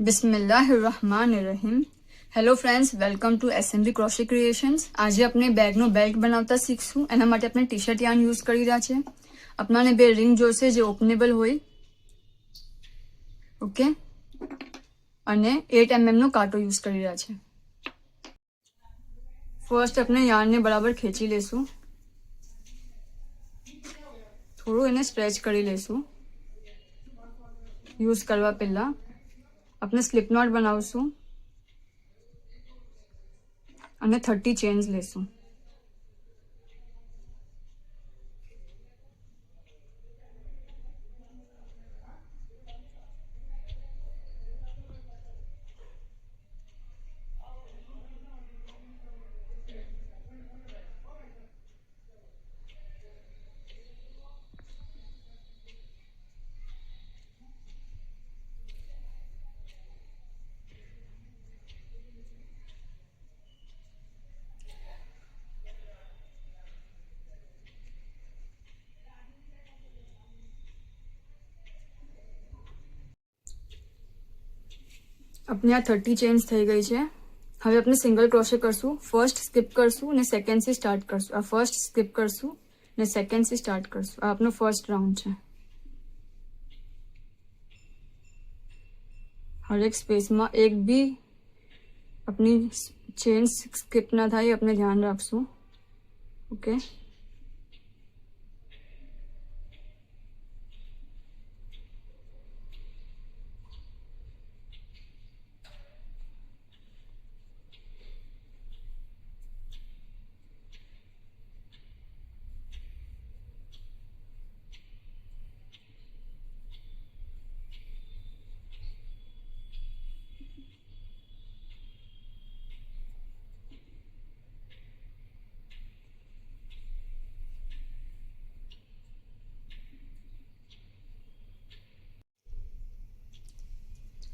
બિસ્મિલ્લાહિર્રહમાનિર્રહીમ. Hello friends, welcome to SMB crochet creations. આજે આપણે બેગનો belt બનાવતા શીખશું. એના માટે આપણે ટી શર્ટ યાર્ન યુઝ કરી રહ્યા છે. આપણાને બે રિંગ જોઈશે જે ઓપનેબલ હોય, ઓકે, અને 8 mm નો કાંટો યુઝ કરી રહ્યા છે. ફર્સ્ટ આપણે યાર્નને બરાબર ખેંચી લેશું, થોડું એને સ્ટ્રેચ કરી લેશું. યુઝ કરવા પહેલા આપણે સ્લિપ નોટ બનાવશું અને 30 ચેન્સ લેશું. अपने यहाँ 30 चेन्स થઈ ગઈ છે. હવે આપણે સિંગલ ક્રોશે કરશું. ફર્સ્ટ સ્કીપ કરશું અને સેકન્ડ થી સ્ટાર્ટ કરશું. આ ફર્સ્ટ સ્કીપ કરશું અને સેકન્ડ થી સ્ટાર્ટ કરશું. આ આપણો ફર્સ્ટ રાઉન્ડ છે. હરેક સ્પેસમાં એક બી अपनी चेन स्किप ना થાય આપણે ધ્યાન રાખશું. ઓકે,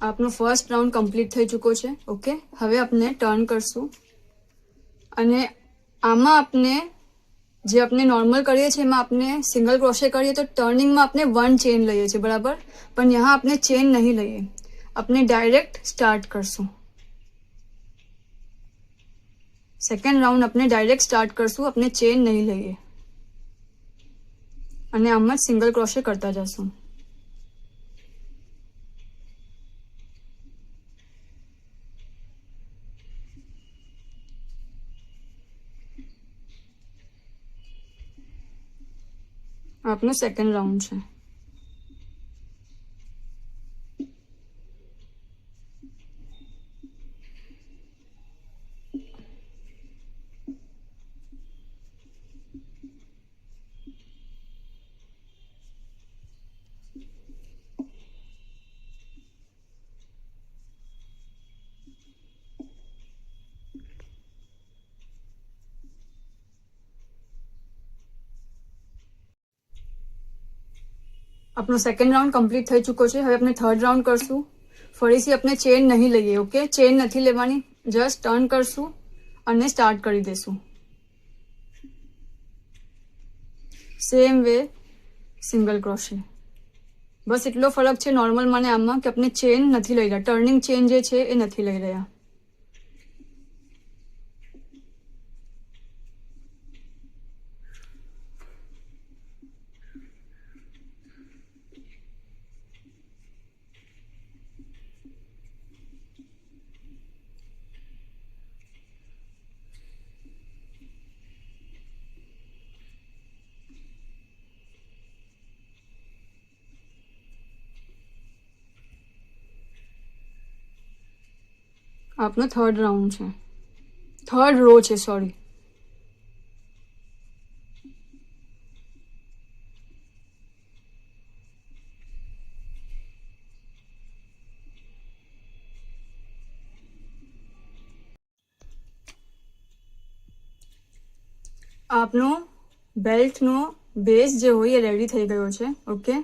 આપનો ફર્સ્ટ રાઉન્ડ કમ્પ્લીટ થઈ ચૂકો છે. ઓકે, હવે આપણે ટર્ન કરશું અને આમાં આપણે જે આપણે નોર્મલ કરીએ છીએ એમાં આપણે સિંગલ ક્રોશે કરીએ તો ટર્નિંગમાં આપણે 1 ચેન લઈએ છીએ, બરાબર. પણ यहाँ આપણે ચેન નહીં લઈએ, આપણે ડાયરેક્ટ સ્ટાર્ટ કરશું. સેકન્ડ રાઉન્ડ આપણે ડાયરેક્ટ સ્ટાર્ટ કરશું, આપણે ચેન નહીં લઈએ અને આમાં જ સિંગલ ક્રોશે કરતા જશું. આપનો સેકન્ડ રાઉન્ડ છે. આપણો સેકન્ડ રાઉન્ડ કમ્પ્લીટ થઈ ચૂકો છે. હવે આપણે થર્ડ રાઉન્ડ કરશું. ફરીથી આપણે ચેન નહીં લઈએ. ઓકે, ચેન નથી લેવાની, જસ્ટ ટર્ન કરશું અને સ્ટાર્ટ કરી દેશું. Same way single crochet. બસ એટલો ફરક છે નોર્મલ મને આમાં કે આપણે ચેન નથી લઈ રહ્યા, ટર્નિંગ ચેન જે છે એ નથી લઈ રહ્યા. આપનો થર્ડ રાઉન્ડ છે, થર્ડ રો છે, સોરી. આપનો બેલ્ટનો બેઝ જે હોય એ રેડી થઈ ગયો છે. ઓકે,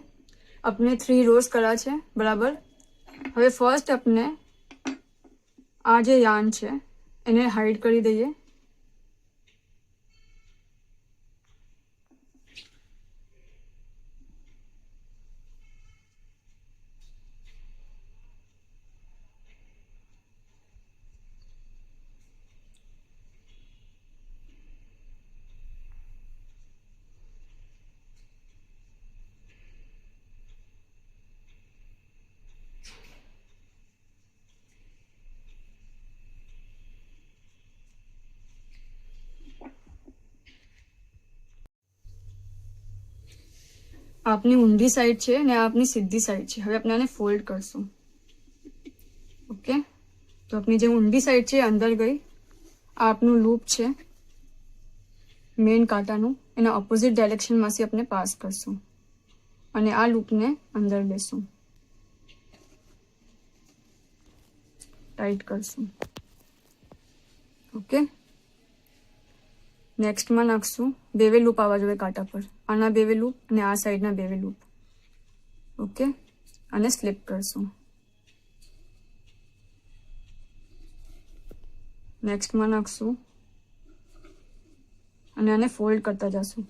આપણે 3 રોઝ કર્યા છે, બરાબર. હવે ફર્સ્ટ આપણે આ જે યાર્ન છે એને હાઈડ કરી દઈએ. આપની ઊંધી સાઈડ છે અને આ આપની સીધી સાઈડ છે. હવે આપણે આને ફોલ્ડ કરશું. ઓકે, તો આપની જે ઊંધી સાઈડ છે અંદર ગઈ. આ આપનું લૂપ છે મેઇન કાંટાનું, એના ઓપોઝિટ ડાયરેક્શનમાંથી આપણે પાસ કરશું અને આ લૂપને અંદર લેશું, ટાઈટ કરશું. ઓકે, નેક્સ્ટમાં નાખશું બેવે લૂપ આવવા જોઈએ કાંટા પર, આના બેવે લૂપ અને આ સાઈડના બેવે લૂપ. ઓકે, અને સ્લીપ કરશું. નેક્સ્ટમાં નાખશું અને આને ફોલ્ડ કરતા જશું,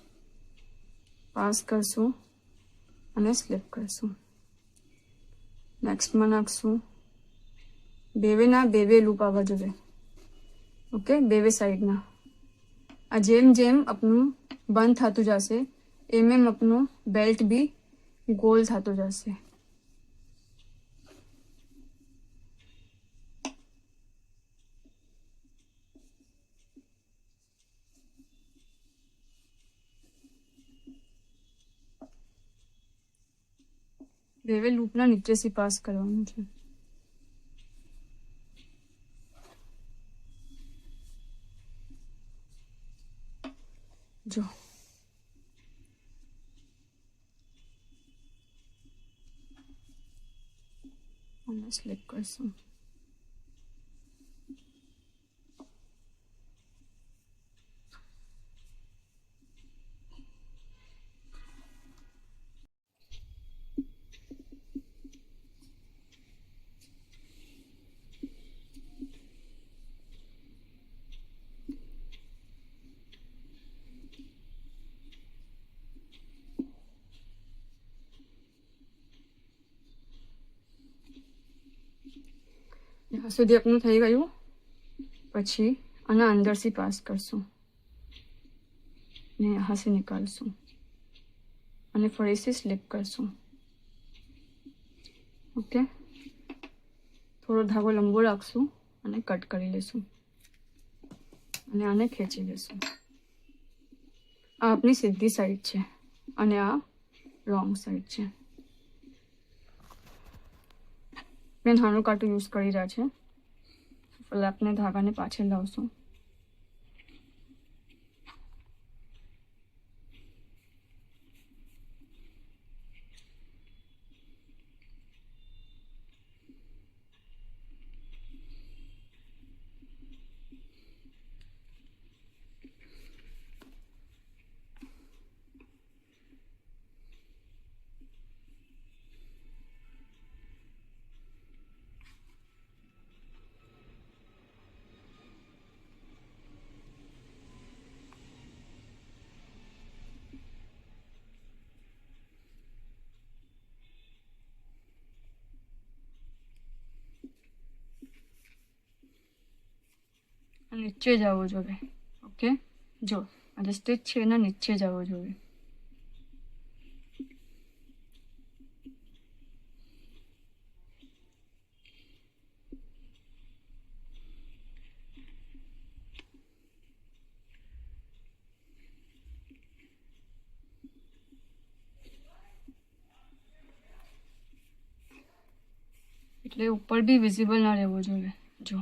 પાસ કરશું અને સ્લીપ કરશું. નેક્સ્ટમાં નાખશું બેવેના બેવે લૂપ આવવા જોઈએ. ઓકે, બેવે સાઈડના. આ જેમ જેમ આપનું બંધ થતું જશે એમ એમ આપનું બેલ્ટ બી ગોલ થતો જશે. બેવે લૂપના નીચેથી પાસ કરવાનું છે. જો અને સ્લીપ કરશું. यहाँ સુધી આપનું થઈ ગયું. પછી આના અંદરથી પાસ કરશું ને यहाँ से निकालશું અને ફરીથી સ્લીપ કરશું. ઓકે, થોડો ધાગો લંબો રાખશું અને કટ કરી લેશું અને આને ખેંચી લેશું. આ આપની સીધી સાઈડ છે અને આ રોંગ સાઈડ છે. મેં નાનું કાંટું યુઝ કરી રહ્યા છે. પહેલાં આપણે ધાગાને પાછળ લાવશું. નીચે જવું જોઈએ. ઓકે, જો આ જે સ્ટીચ છે એના નીચે જવું જોઈએ. એટલે ઉપર બી વિઝિબલ ના રહેવું જોઈએ. જો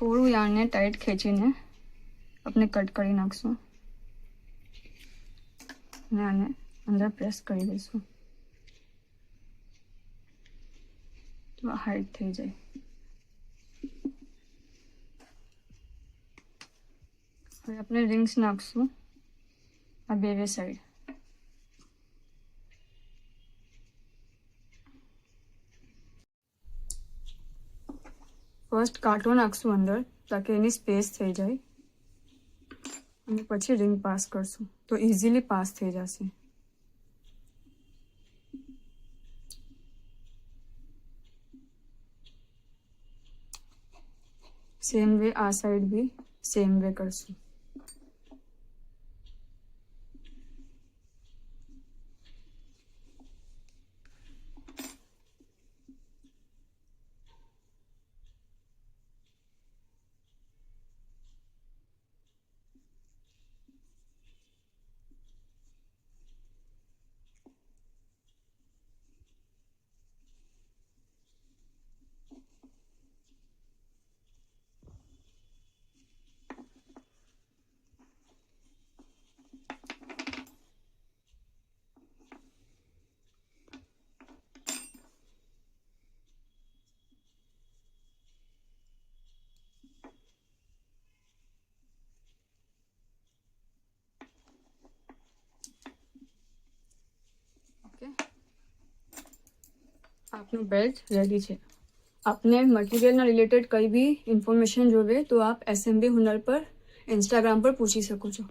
થોડું યાર્નને ટાઈટ ખેંચીને આપણે કટ કરી નાખશું અને આને અંદર પ્રેસ કરી દઈશું તો હાઈટ થઈ જાય. હવે આપણે રિંગ્સ નાખશું આ બેવે સાઈડ. ફર્સ્ટ કાંટો નાખશું અંદર તાકે એની સ્પેસ થઈ જાય અને પછી રિંગ પાસ કરશું તો ઇઝીલી પાસ થઈ જશે. સેમ વે આ સાઈડ બી સેમ વે કરશું. આપનું બેલ્ટ રેડી છે. આપને મટીરિયલના રિલેટેડ કઈ બી ઇન્ફોર્મેશન જોવે તો આપ SMB હુનર પર ઇન્સ્ટાગ્રામ પર પૂછી શકો છો.